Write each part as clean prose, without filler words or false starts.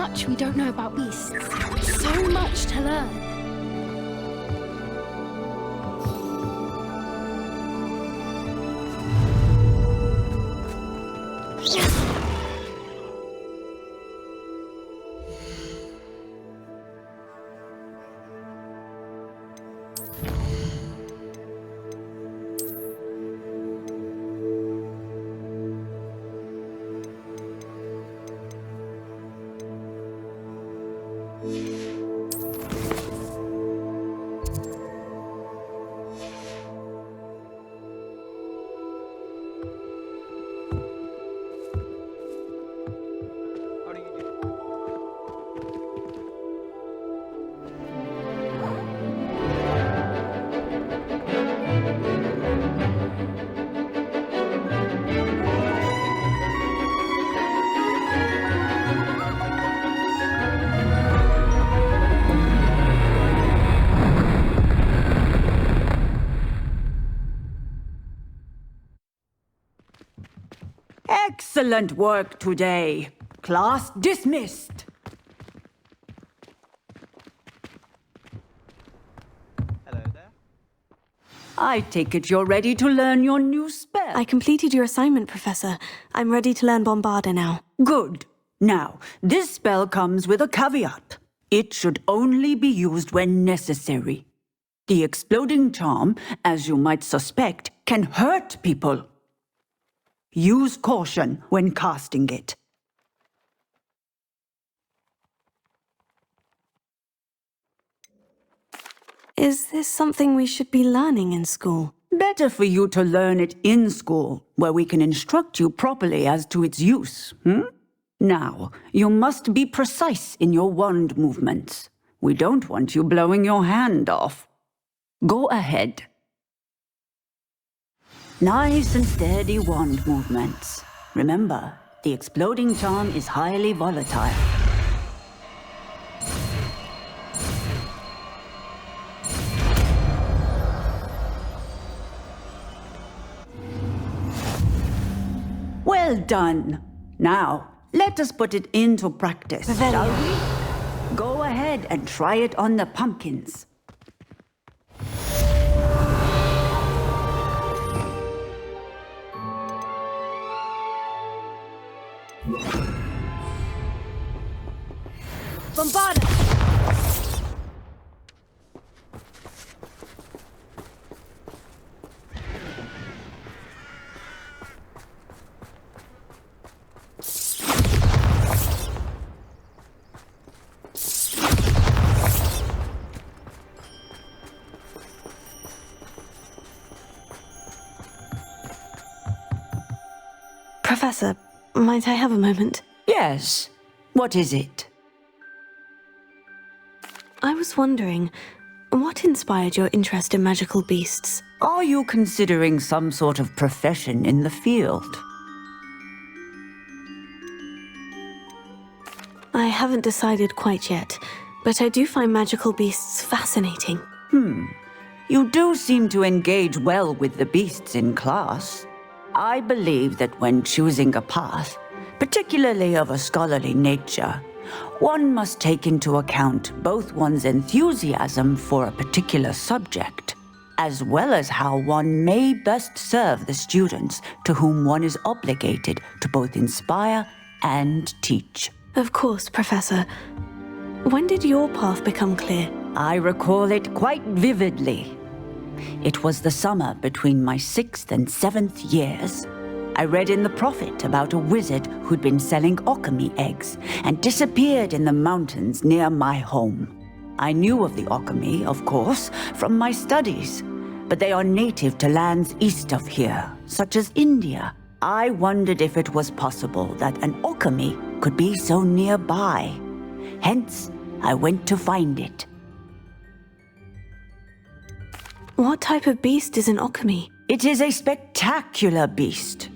much we don't know about beasts. So much to learn. Excellent work today. Class dismissed. Hello there. I take it you're ready to learn your new spell. I completed your assignment, Professor. I'm ready to learn Bombarda now. Good. Now, this spell comes with a caveat. It should only be used when necessary. The exploding charm, as you might suspect, can hurt people. Use caution when casting it. Is this something we should be learning in school? Better for you to learn it in school, where we can instruct you properly as to its use. Now, you must be precise in your wand movements. We don't want you blowing your hand off. Go ahead. Nice and steady wand movements. Remember, the exploding charm is highly volatile. Well done. Now, let us put it into practice, shall we? Go ahead and try it on the pumpkins. Bombarda! Professor, might I have a moment? Yes. What is it? I was wondering, what inspired your interest in magical beasts? Are you considering some sort of profession in the field? I haven't decided quite yet, but I do find magical beasts fascinating. You do seem to engage well with the beasts in class. I believe that when choosing a path, particularly of a scholarly nature, one must take into account both one's enthusiasm for a particular subject, as well as how one may best serve the students to whom one is obligated to both inspire and teach. Of course, Professor. When did your path become clear? I recall it quite vividly. It was the summer between my 6th and 7th years. I read in the Prophet about a wizard who'd been selling alchemy eggs and disappeared in the mountains near my home. I knew of the alchemy, of course, from my studies, but they are native to lands east of here, such as India. I wondered if it was possible that an alchemy could be so nearby. Hence, I went to find it. What type of beast is an alchemy? It is a spectacular beast.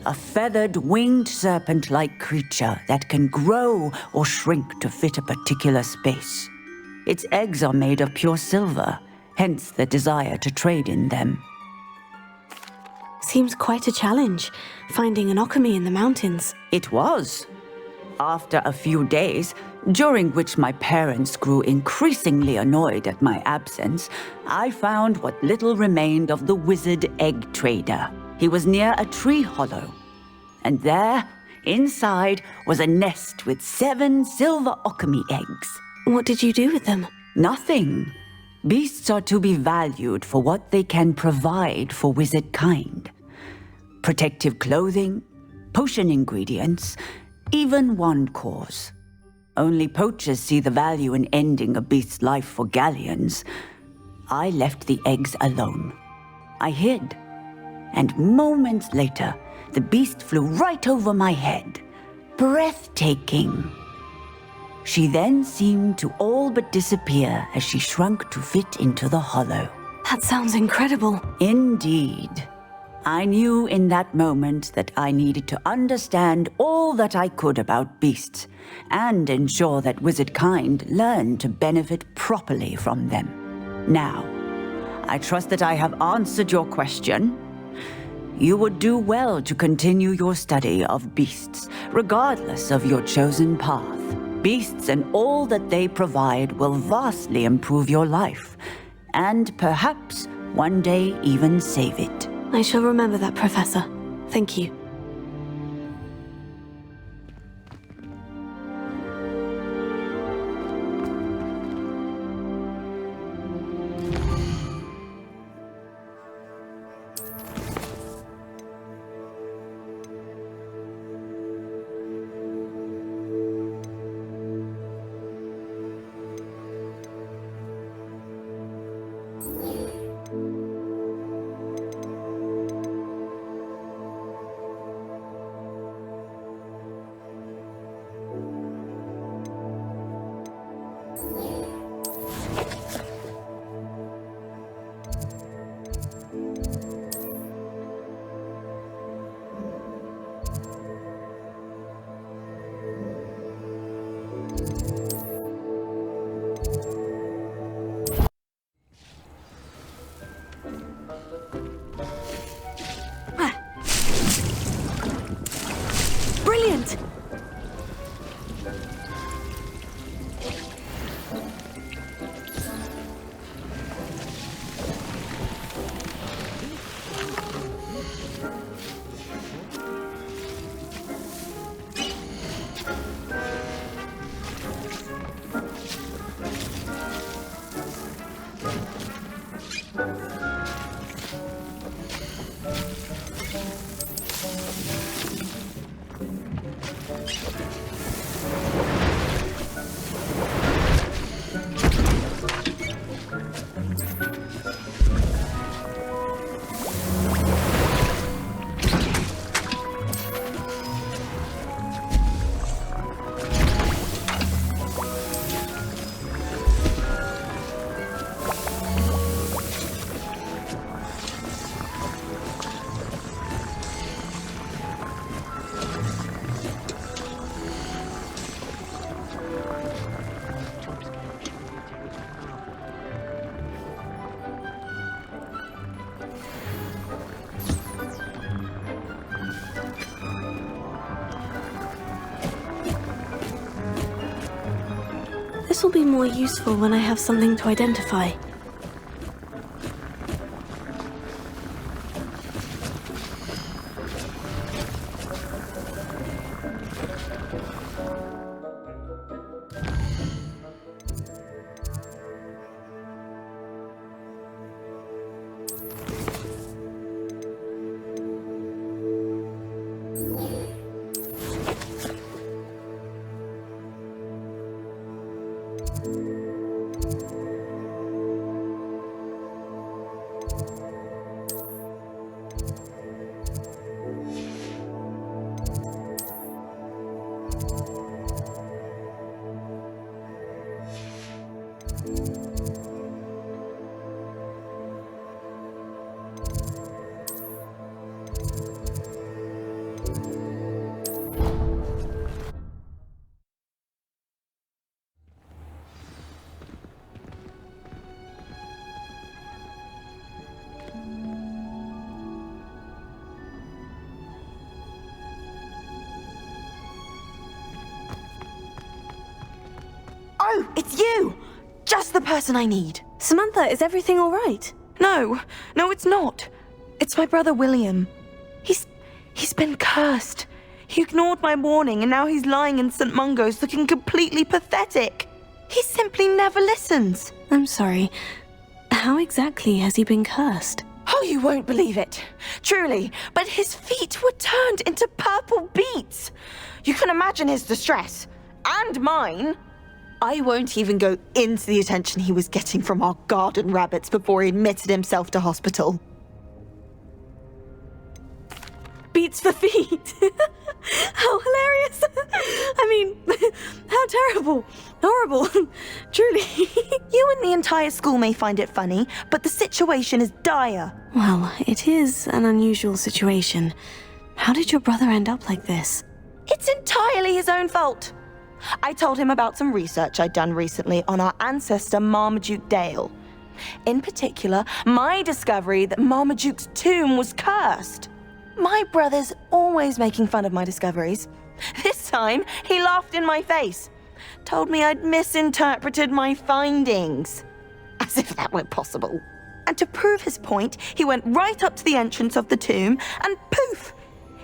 A feathered, winged serpent-like creature that can grow or shrink to fit a particular space. Its eggs are made of pure silver, hence the desire to trade in them. Seems quite a challenge, finding an alchemy in the mountains. It was. After a few days, during which my parents grew increasingly annoyed at my absence, I found what little remained of the wizard egg trader. He was near a tree hollow, and there, inside, was a nest with 7 silver okami eggs. What did you do with them? Nothing. Beasts are to be valued for what they can provide for wizard kind. Protective clothing, potion ingredients, even wand cores. Only poachers see the value in ending a beast's life for galleons. I left the eggs alone. I hid, and moments later, the beast flew right over my head. Breathtaking. She then seemed to all but disappear as she shrunk to fit into the hollow. That sounds incredible. Indeed. I knew in that moment that I needed to understand all that I could about beasts and ensure that wizard kind learned to benefit properly from them. Now, I trust that I have answered your question. You would do well to continue your study of beasts, regardless of your chosen path. Beasts and all that they provide will vastly improve your life, and perhaps one day even save it. I shall remember that, Professor. Thank you. Brilliant! This will be more useful when I have something to identify. It's you! Just the person I need. Samantha, is everything all right? No, it's not. It's my brother William. He's been cursed. He ignored my warning and now he's lying in St. Mungo's looking completely pathetic. He simply never listens. I'm sorry. How exactly has he been cursed? Oh, you won't believe it. Truly, but his feet were turned into purple beets. You can imagine his distress. And mine. I won't even go into the attention he was getting from our garden rabbits before he admitted himself to hospital. Beats for feet. How hilarious. I mean, how terrible. Horrible. Truly. You and the entire school may find it funny, but the situation is dire. Well, it is an unusual situation. How did your brother end up like this? It's entirely his own fault. I told him about some research I'd done recently on our ancestor Marmaduke Dale. In particular, my discovery that Marmaduke's tomb was cursed. My brother's always making fun of my discoveries. This time, he laughed in my face. Told me I'd misinterpreted my findings. As if that were possible. And to prove his point, he went right up to the entrance of the tomb and poof!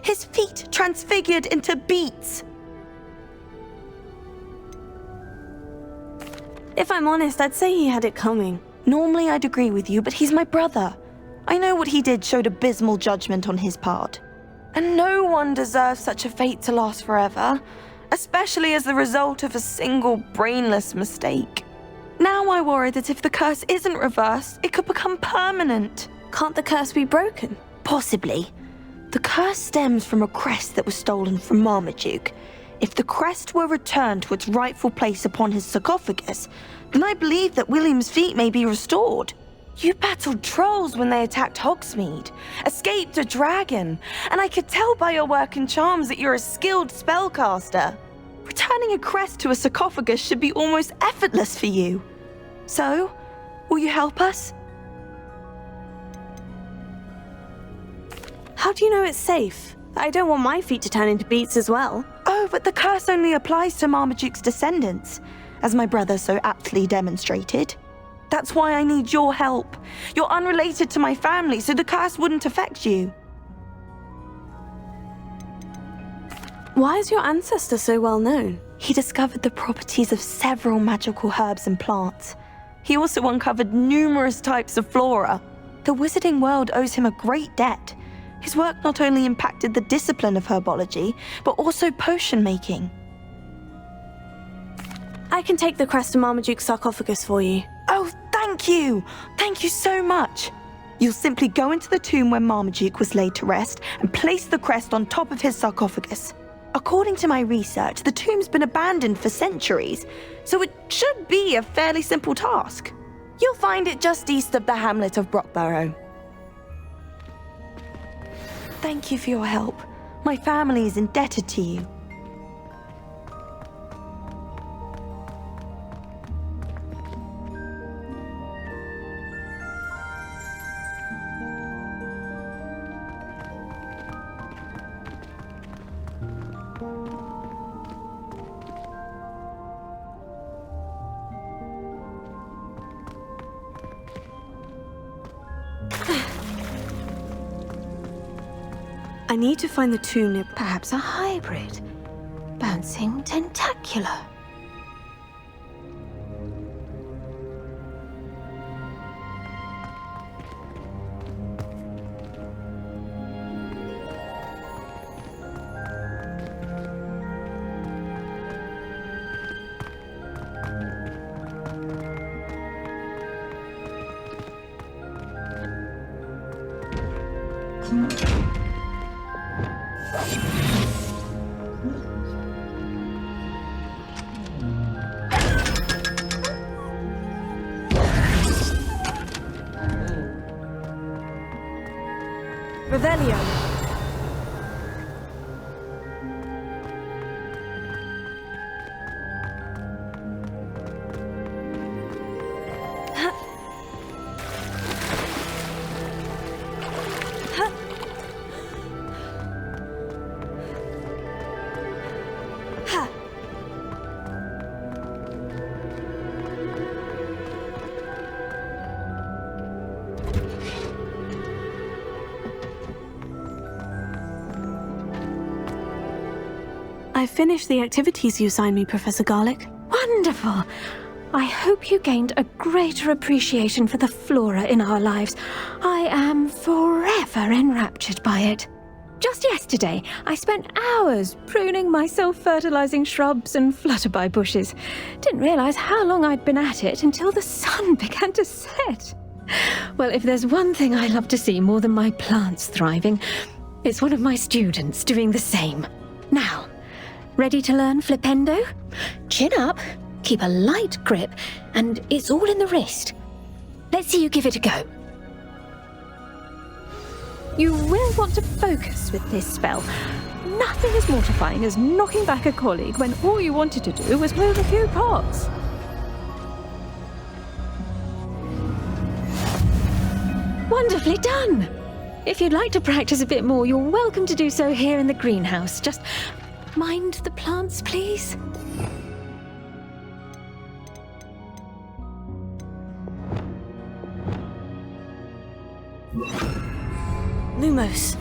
His feet transfigured into beets. If I'm honest, I'd say he had it coming. Normally I'd agree with you, but he's my brother. I know what he did showed abysmal judgment on his part. And no one deserves such a fate to last forever, especially as the result of a single brainless mistake. Now I worry that if the curse isn't reversed, it could become permanent. Can't the curse be broken? Possibly. The curse stems from a crest that was stolen from Marmaduke. If the crest were returned to its rightful place upon his sarcophagus, then I believe that William's feet may be restored. You battled trolls when they attacked Hogsmeade, escaped a dragon, and I could tell by your work and charms that you're a skilled spellcaster. Returning a crest to a sarcophagus should be almost effortless for you. So, will you help us? How do you know it's safe? I don't want my feet to turn into beets as well. Oh, but the curse only applies to Marmaduke's descendants, as my brother so aptly demonstrated. That's why I need your help. You're unrelated to my family, so the curse wouldn't affect you. Why is your ancestor so well known? He discovered the properties of several magical herbs and plants. He also uncovered numerous types of flora. The wizarding world owes him a great debt. His work not only impacted the discipline of herbology, but also potion making. I can take the crest to Marmaduke's sarcophagus for you. Oh, thank you! Thank you so much! You'll simply go into the tomb where Marmaduke was laid to rest and place the crest on top of his sarcophagus. According to my research, the tomb's been abandoned for centuries, so it should be a fairly simple task. You'll find it just east of the hamlet of Brockborough. Thank you for your help. My family is indebted to you. I need to find the tomb near... Perhaps a hybrid. Bouncing tentacular. Revelio. I finished the activities you assigned me, Professor Garlick. Wonderful. I hope you gained a greater appreciation for the flora in our lives. I am forever enraptured by it. Just yesterday, I spent hours pruning my self-fertilizing shrubs and flutterby bushes. Didn't realize how long I'd been at it until the sun began to set. Well, if there's one thing I love to see more than my plants thriving, it's one of my students doing the same. Now, ready to learn Flipendo? Chin up, keep a light grip, and it's all in the wrist. Let's see you give it a go. You will want to focus with this spell. Nothing as mortifying as knocking back a colleague when all you wanted to do was move a few pots. Wonderfully done! If you'd like to practice a bit more, you're welcome to do so here in the greenhouse. Just mind the plants, please. Lumos.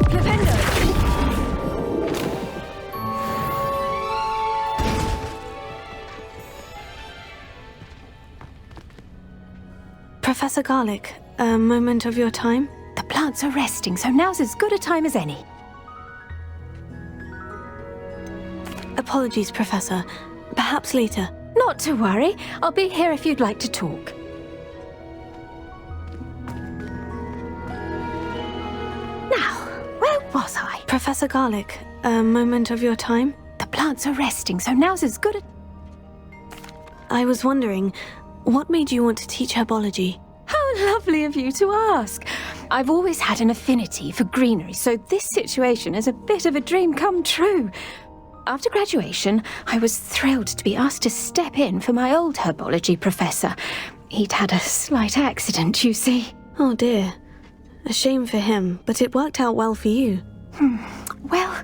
Flipendo! Professor Garlick, a moment of your time? The plants are resting, so now's as good a time as any. Apologies, Professor. Perhaps later. Not to worry. I'll be here if you'd like to talk. Now, where was I? Professor Garlick, a moment of your time? The plants are resting, so now's as good a... I was wondering, what made you want to teach herbology? How lovely of you to ask. I've always had an affinity for greenery, so this situation is a bit of a dream come true. After graduation, I was thrilled to be asked to step in for my old herbology professor. He'd had a slight accident, you see. Oh dear. A shame for him, but it worked out well for you. Well,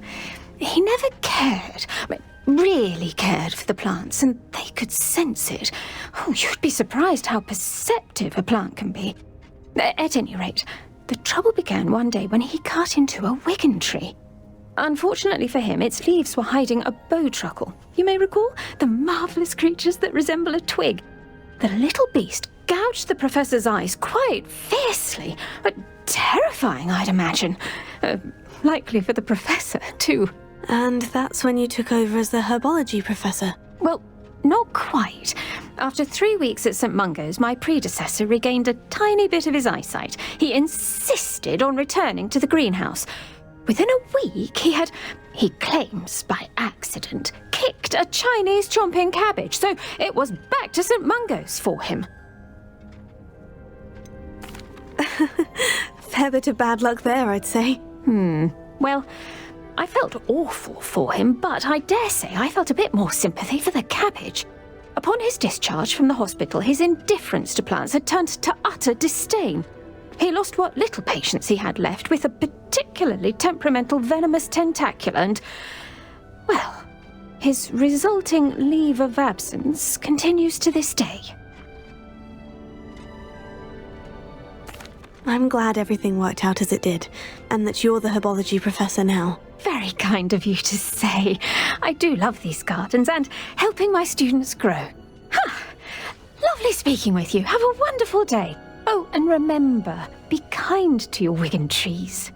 he never cared. Really cared for the plants, and they could sense it. Oh, you'd be surprised how perceptive a plant can be. At any rate, the trouble began one day when he cut into a wigan tree. Unfortunately for him, its leaves were hiding a bowtruckle. You may recall the marvellous creatures that resemble a twig. The little beast gouged the professor's eyes quite fiercely, but terrifying, I'd imagine. Likely for the professor, too. And that's when you took over as the herbology professor? Well, not quite. After 3 weeks at St. Mungo's, my predecessor regained a tiny bit of his eyesight. He insisted on returning to the greenhouse. Within a week, he claims by accident, kicked a Chinese chomping cabbage, so it was back to St. Mungo's for him. Fair bit of bad luck there, I'd say. Well, I felt awful for him, but I dare say I felt a bit more sympathy for the cabbage. Upon his discharge from the hospital, his indifference to plants had turned to utter disdain. He lost what little patience he had left with a particularly temperamental venomous tentacula and, well, his resulting leave of absence continues to this day. I'm glad everything worked out as it did, and that you're the herbology professor now. Very kind of you to say. I do love these gardens and helping my students grow. Lovely speaking with you. Have a wonderful day. Oh, and remember, be kind to your wigan trees.